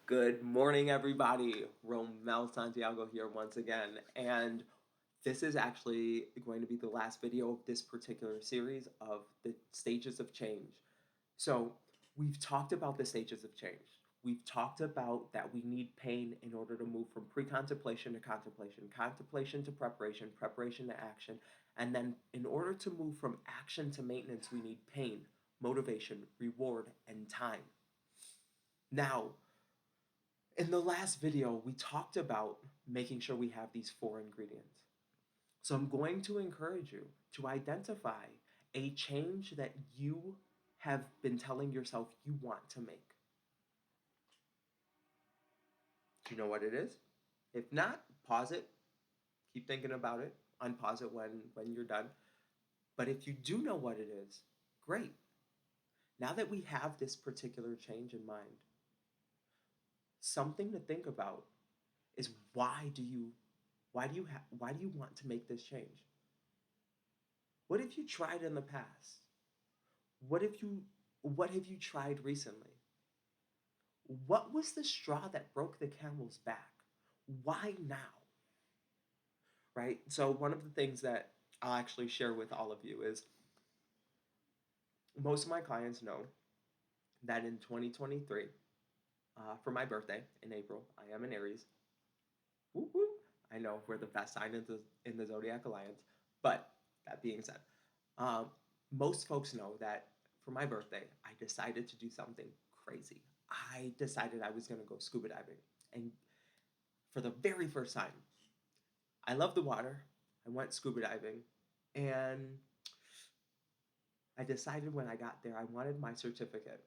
Good morning, everybody. Romel Santiago here once again, and this is actually going to be the last video of this particular series of the stages of change. So, we've talked about the stages of change. We've talked about that we need pain in order to move from pre-contemplation to contemplation, contemplation to preparation, preparation to action, and then in order to move from action to maintenance, we need pain, motivation, reward, and time. Now, in the last video, we talked about making sure we have these four ingredients. So I'm going to encourage you to identify a change that you have been telling yourself you want to make. Do you know what it is? If not, pause it, keep thinking about it, unpause it when you're done. But if you do know what it is, great. Now that we have this particular change in mind, something to think about is why do you want to make this change? What have you tried in the past? What have you tried recently? What was the straw that broke the camel's back? Why now? Right? So one of the things that I'll actually share with all of you is most of my clients know that in 2023, for my birthday in April, I am an Aries. Whoop, whoop. I know we're the best sign in the Zodiac Alliance. But that being said, um, most folks know that for my birthday, I decided to do something crazy. I decided I was going to go scuba diving. And for the very first time, I love the water. I went scuba diving. And I decided when I got there, I wanted my certificate.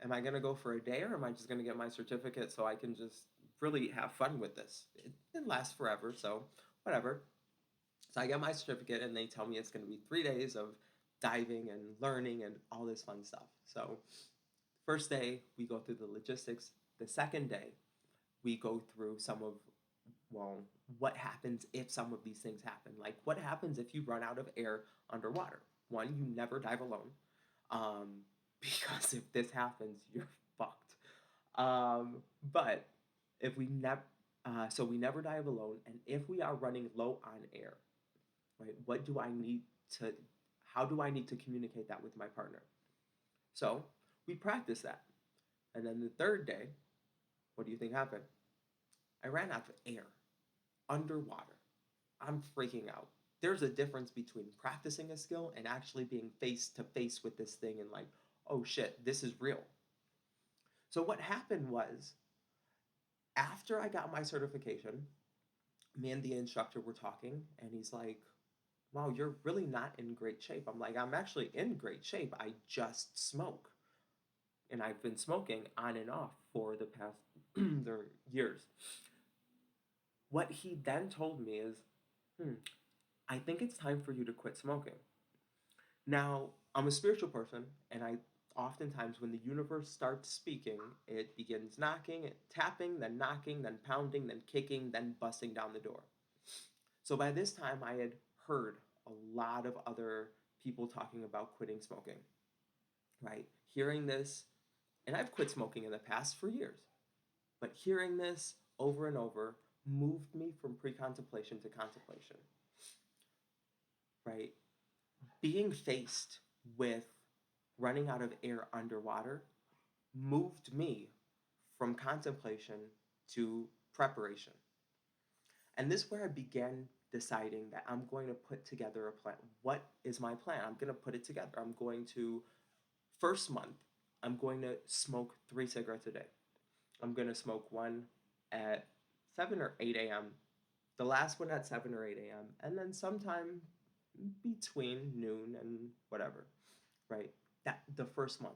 Am I going to go for a day or am I just going to get my certificate so I can just really have fun with this? It lasts forever, so whatever. So I get my certificate and they tell me it's going to be 3 days of diving and learning and all this fun stuff. So, first day, we go through the logistics. The second day, we go through what happens if some of these things happen. Like, what happens if you run out of air underwater? One, you never dive alone. Um, because if this happens, you're fucked. But if we never, so we never dive alone, and if we are running low on air, right? To, how do I need to communicate that with my partner? So we practice that. And then the third day, what do you think happened? I ran out of air underwater. I'm freaking out. There's a difference between practicing a skill and actually being face to face with this thing and like, oh shit, this is real. So what happened was after I got my certification, me and the instructor were talking and he's like, wow, you're really not in great shape. I'm like, I'm actually in great shape. I just smoke. And I've been smoking on and off for the past years. What he then told me is, I think it's time for you to quit smoking. Now, I'm a spiritual person, and I oftentimes, when the universe starts speaking, it begins knocking, tapping, then knocking, then pounding, then kicking, then busting down the door. So by this time, I had heard a lot of other people talking about quitting smoking, right? Hearing this, and I've quit smoking in the past for years, but hearing this over and over moved me from pre contemplation to contemplation, right? Being faced with running out of air underwater moved me from contemplation to preparation. And this is where I began deciding that I'm going to put together a plan. What is my plan? I'm going to put it together. First month, I'm going to smoke 3 cigarettes a day. I'm going to smoke one at 7 or 8 a.m., the last one at 7 or 8 a.m., and then sometime between noon and whatever, right? That the first month.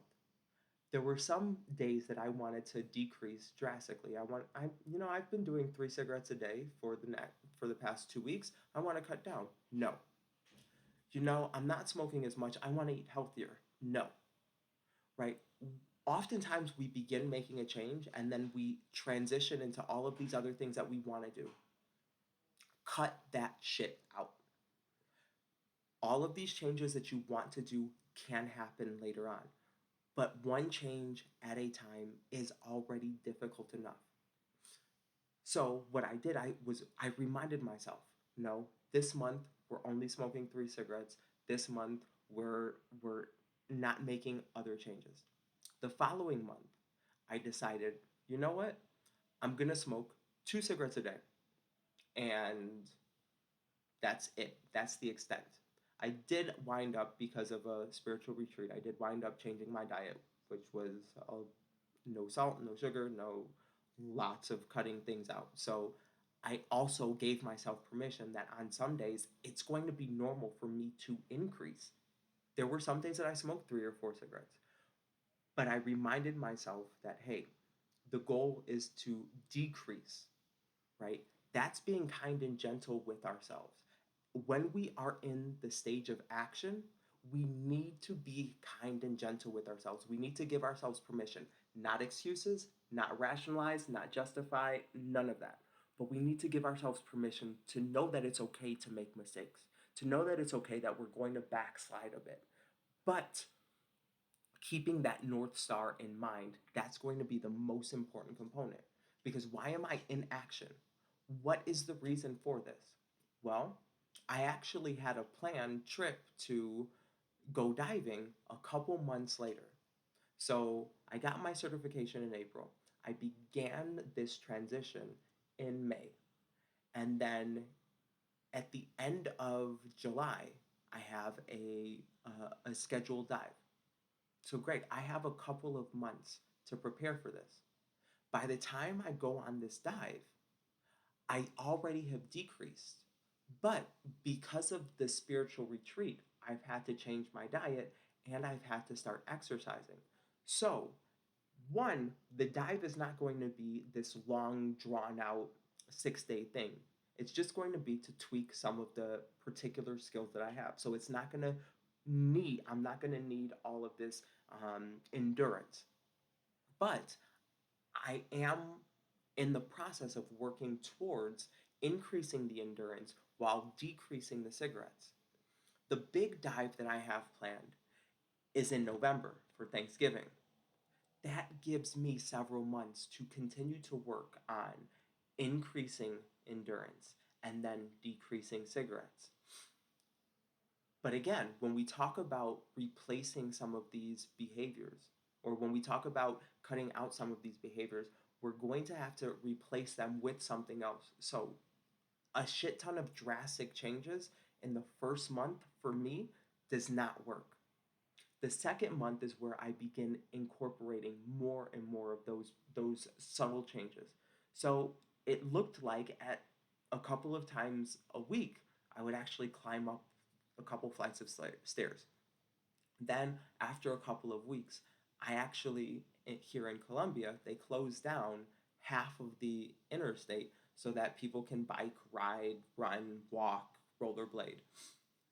There were some days that I wanted to decrease drastically. I've been doing 3 cigarettes a day for the past 2 weeks. I want to cut down. No. I'm not smoking as much. I want to eat healthier. No. Right? Oftentimes we begin making a change and then we transition into all of these other things that we want to do. Cut that shit out. All of these changes that you want to do can happen later on. but one change at a time is already difficult enough. So what I did, I reminded myself, no, this month we're only smoking 3 cigarettes. This month we're not making other changes. The following month, I decided, you know what? I'm gonna smoke 2 cigarettes a day, and that's it. That's the extent. I did wind up, because of a spiritual retreat, I did wind up changing my diet, which was no salt, no sugar, no lots of cutting things out. So I also gave myself permission that on some days it's going to be normal for me to increase. There were some days that I smoked 3 or 4 cigarettes, but I reminded myself that, hey, the goal is to decrease, right? That's being kind and gentle with ourselves. When we are in the stage of action, we need to be kind and gentle with ourselves. We need to give ourselves permission, not excuses, not rationalize, not justify, none of that. But we need to give ourselves permission to know that it's okay to make mistakes, to know that it's okay that we're going to backslide a bit. But keeping that North Star in mind, that's going to be the most important component. Because why am I in action? What is the reason for this? Well, I actually had a planned trip to go diving a couple months later. So I got my certification in April. I began this transition in May. And then at the end of July, I have a scheduled dive. So great, I have a couple of months to prepare for this. By the time I go on this dive, I already have decreased. But because of the spiritual retreat, I've had to change my diet and I've had to start exercising. So, one, the dive is not going to be this long, drawn out 6 day thing. It's just going to be to tweak some of the particular skills that I have. So, it's not going to I'm not going to need all of this endurance. But I am in the process of working towards increasing the endurance while decreasing the cigarettes. The big dive that I have planned is in November for Thanksgiving. That gives me several months to continue to work on increasing endurance and then decreasing cigarettes. But again, when we talk about replacing some of these behaviors, or when we talk about cutting out some of these behaviors, we're going to have to replace them with something else. So, a shit ton of drastic changes in the first month for me does not work. The second month is where I begin incorporating more and more of those subtle changes. So, it looked like at a couple of times a week, I would actually climb up a couple flights of stairs. Then, after a couple of weeks, I actually, here in Colombia, they closed down half of the interstate so that people can bike, ride, run, walk, rollerblade.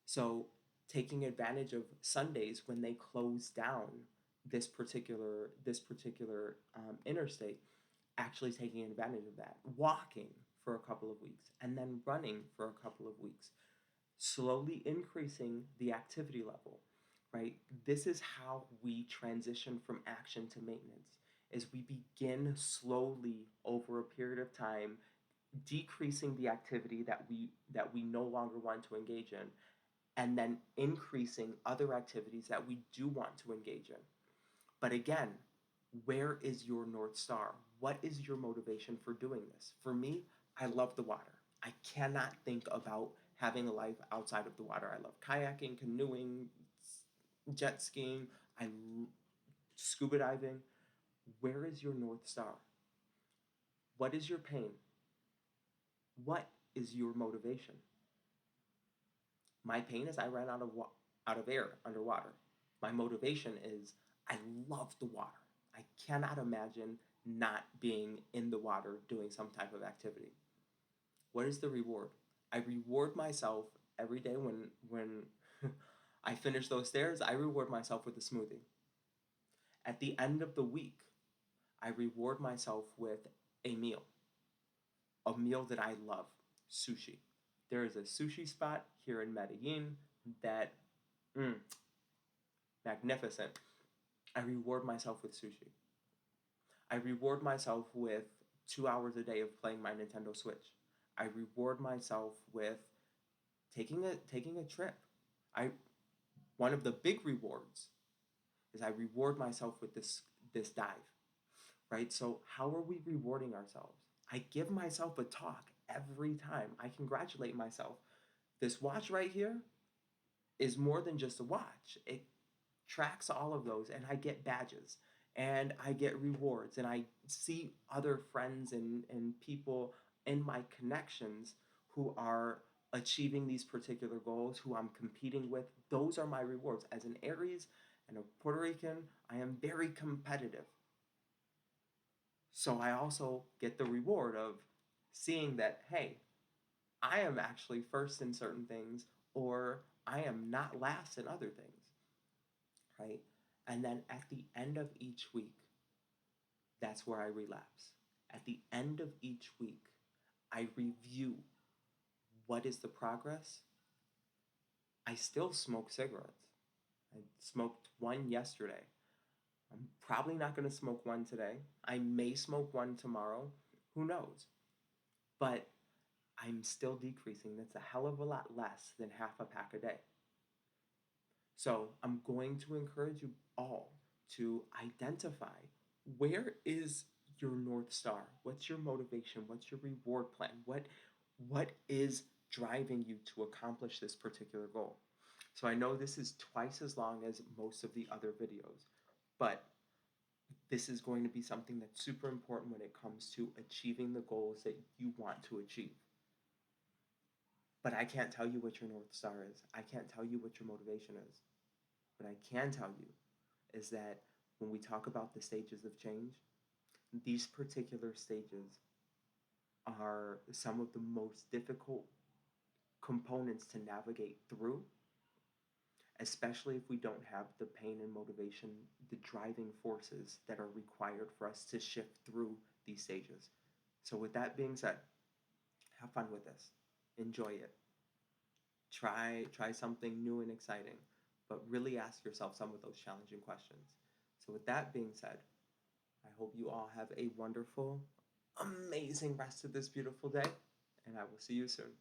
So, taking advantage of Sundays when they closed down this particular interstate, actually taking advantage of that, walking for a couple of weeks, and then running for a couple of weeks, slowly increasing the activity level, right? This is how we transition from action to maintenance, is we begin slowly over a period of time decreasing the activity that we no longer want to engage in, and then increasing other activities that we do want to engage in. But again, where is your North Star? What is your motivation for doing this? For me, I love the water. I cannot think about having a life outside of the water. I love kayaking, canoeing, jet skiing, scuba diving. Where is your North Star? What is your pain? What is your motivation? My pain is I ran out of air underwater. My motivation is I love the water. I cannot imagine not being in the water doing some type of activity. What is the reward? I reward myself every day when I finish those stairs. I reward myself with a smoothie. At the end of the week, I reward myself with a meal, a meal that I love, sushi. There is a sushi spot here in Medellin that, magnificent. I reward myself with sushi. I reward myself with 2 hours a day of playing my Nintendo Switch. I reward myself with taking a trip. I One of the big rewards is I reward myself with this dive, right? So how are we rewarding ourselves? I give myself a talk every time. I congratulate myself. This watch right here is more than just a watch. It tracks all of those, and I get badges and I get rewards, and I see other friends and people in my connections who are achieving these particular goals, who I'm competing with. Those are my rewards. As an Aries and a Puerto Rican, I am very competitive. So I also get the reward of seeing that, hey, I am actually first in certain things, or I am not last in other things, right? And then at the end of each week, that's where I relapse. At the end of each week, I review what is the progress. I still smoke cigarettes. I smoked one yesterday. I'm probably not going to smoke one today. I may smoke one tomorrow. Who knows? But I'm still decreasing. That's a hell of a lot less than half a pack a day. So I'm going to encourage you all to identify where is your North Star? What's your motivation? What's your reward plan? What is driving you to accomplish this particular goal? So I know this is twice as long as most of the other videos, but this is going to be something that's super important when it comes to achieving the goals that you want to achieve. But I can't tell you what your North Star is. I can't tell you what your motivation is. What I can tell you is that when we talk about the stages of change, these particular stages are some of the most difficult components to navigate through, especially if we don't have the pain and motivation, the driving forces that are required for us to shift through these stages. So, with that being said, have fun with this, enjoy it, try something new and exciting, but really ask yourself some of those challenging questions. So, with that being said, I hope you all have a wonderful, amazing rest of this beautiful day, and I will see you soon.